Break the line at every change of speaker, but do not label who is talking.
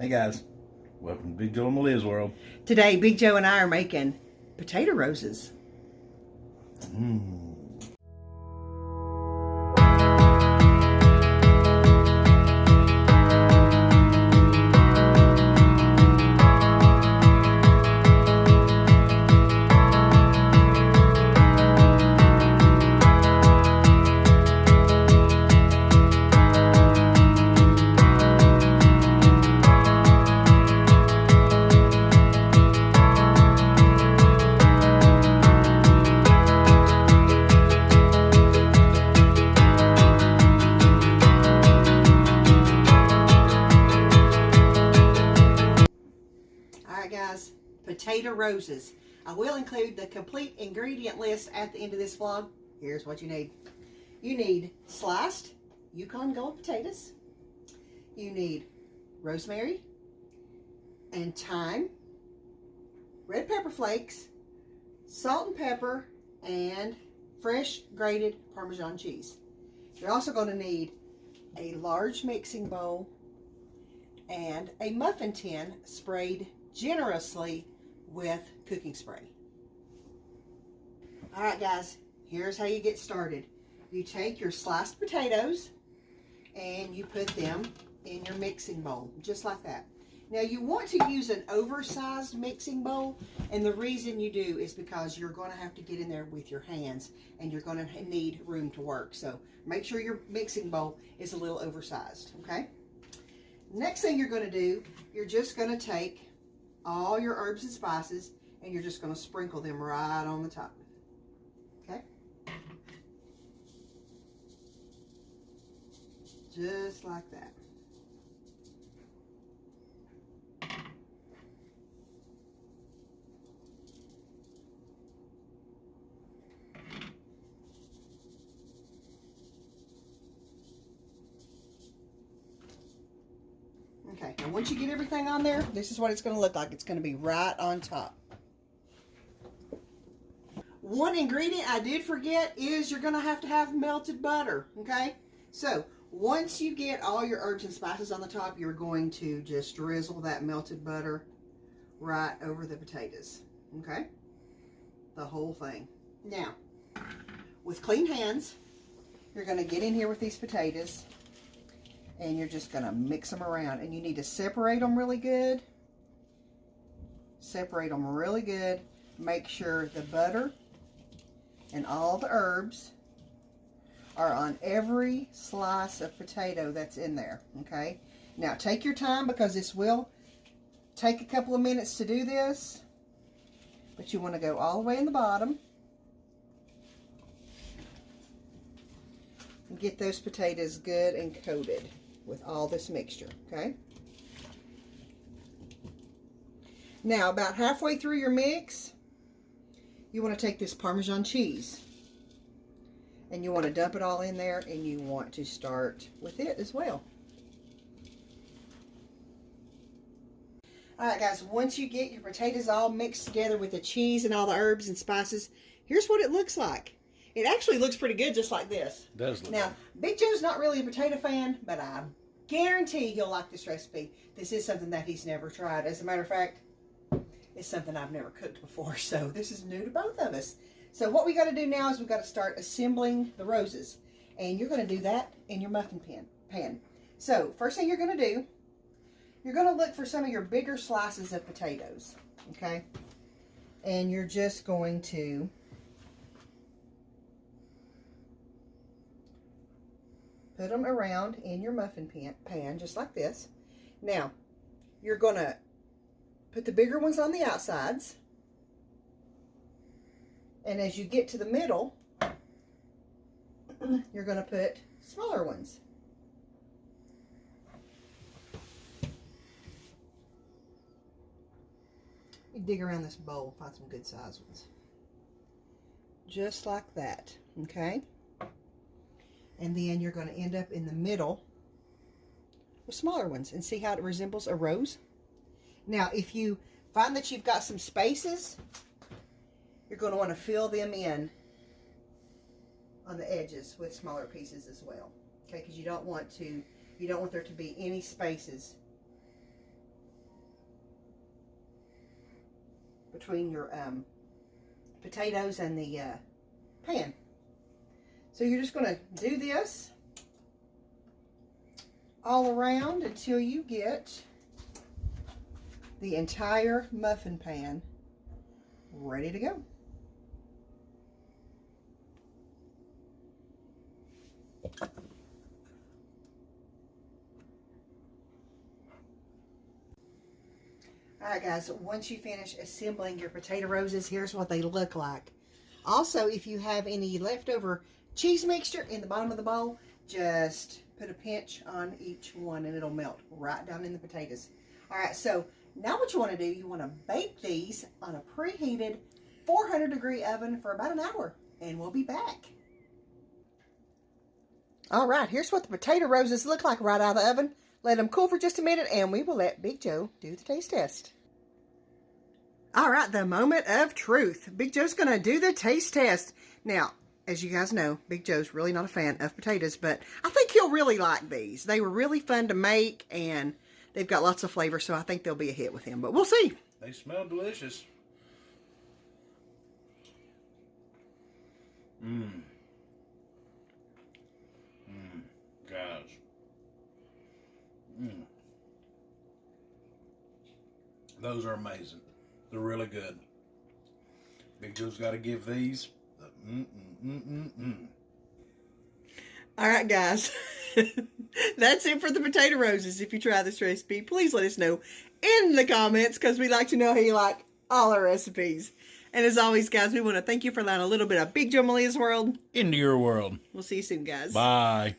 Hey guys, welcome to Big Joe and Malia's World.
Today, Big Joe and I are making potato roses. Alright guys, potato roses. I will include the complete ingredient list at the end of this vlog. Here's what you need. You need sliced Yukon Gold potatoes. You need rosemary and thyme, red pepper flakes, salt and pepper, and fresh grated Parmesan cheese. You're also going to need a large mixing bowl and a muffin tin sprayed generously with cooking spray. Alright guys, here's how you get started. You take your sliced potatoes and you put them in your mixing bowl, just like that. Now you want to use an oversized mixing bowl, and the reason you do is because you're going to have to get in there with your hands and you're going to need room to work. So make sure your mixing bowl is a little oversized, okay? Next thing you're going to do, you're just going to take all your herbs and spices and you're just going to sprinkle them right on the top. Okay? Just like that. Okay, now once you get everything on there, this is what it's going to look like. It's going to be right on top. One ingredient I did forget is you're going to have melted butter, okay? So, once you get all your herbs and spices on the top, you're going to just drizzle that melted butter right over the potatoes, okay? The whole thing. Now, with clean hands, you're going to get in here with these potatoes and you're just going to mix them around, and you need to separate them really good. Separate them really good. Make sure the butter and all the herbs are on every slice of potato that's in there, okay? Now take your time, because this will take a couple of minutes to do this, but you want to go all the way in the bottom and get those potatoes good and coated with all this mixture, okay? Now, about halfway through your mix, you want to take this Parmesan cheese and you want to dump it all in there, and you want to start with it as well. Alright guys, once you get your potatoes all mixed together with the cheese and all the herbs and spices, here's what it looks like. It actually looks pretty good just like this.
It does look
now,
good.
Big Joe's not really a potato fan, but I guarantee he'll like this recipe. This is something that he's never tried. As a matter of fact, it's something I've never cooked before, so this is new to both of us. So what we got to do now is we've got to start assembling the roses, and you're going to do that in your muffin pan. So first thing you're going to do, you're going to look for some of your bigger slices of potatoes, okay? And you're just going to put them around in your muffin pan, just like this. Now, you're going to put the bigger ones on the outsides. And as you get to the middle, you're going to put smaller ones. You dig around this bowl, find some good size ones. Just like that, okay? And then you're going to end up in the middle with smaller ones, and see how it resembles a rose. Now, if you find that you've got some spaces, you're going to want to fill them in on the edges with smaller pieces as well, okay? Because you don't want there to be any spaces between your potatoes and the pan. So you're just going to do this all around until you get the entire muffin pan ready to go. Alright guys, once you finish assembling your potato roses, here's what they look like. Also, if you have any leftover cheese mixture in the bottom of the bowl, just put a pinch on each one and it'll melt right down in the potatoes. Alright, so now what you want to do, you want to bake these on a preheated 400-degree oven for about an hour, and we'll be back. Alright, here's what the potato roses look like right out of the oven. Let them cool for just a minute, and we will let Big Joe do the taste test. Alright, the moment of truth. Big Joe's going to do the taste test. Now, as you guys know, Big Joe's really not a fan of potatoes, but I think he'll really like these. They were really fun to make, and they've got lots of flavor, so I think they'll be a hit with him. But we'll see.
They smell delicious. Guys. Those are amazing. They're really good. Big Joe's got to give these the
All right, guys. That's it for the potato roses. If you try this recipe, please let us know in the comments, because we like to know how you like all our recipes. And as always, guys, we want to thank you for allowing a little bit of Big Joe Malia's World
into your world.
We'll see you soon, guys.
Bye.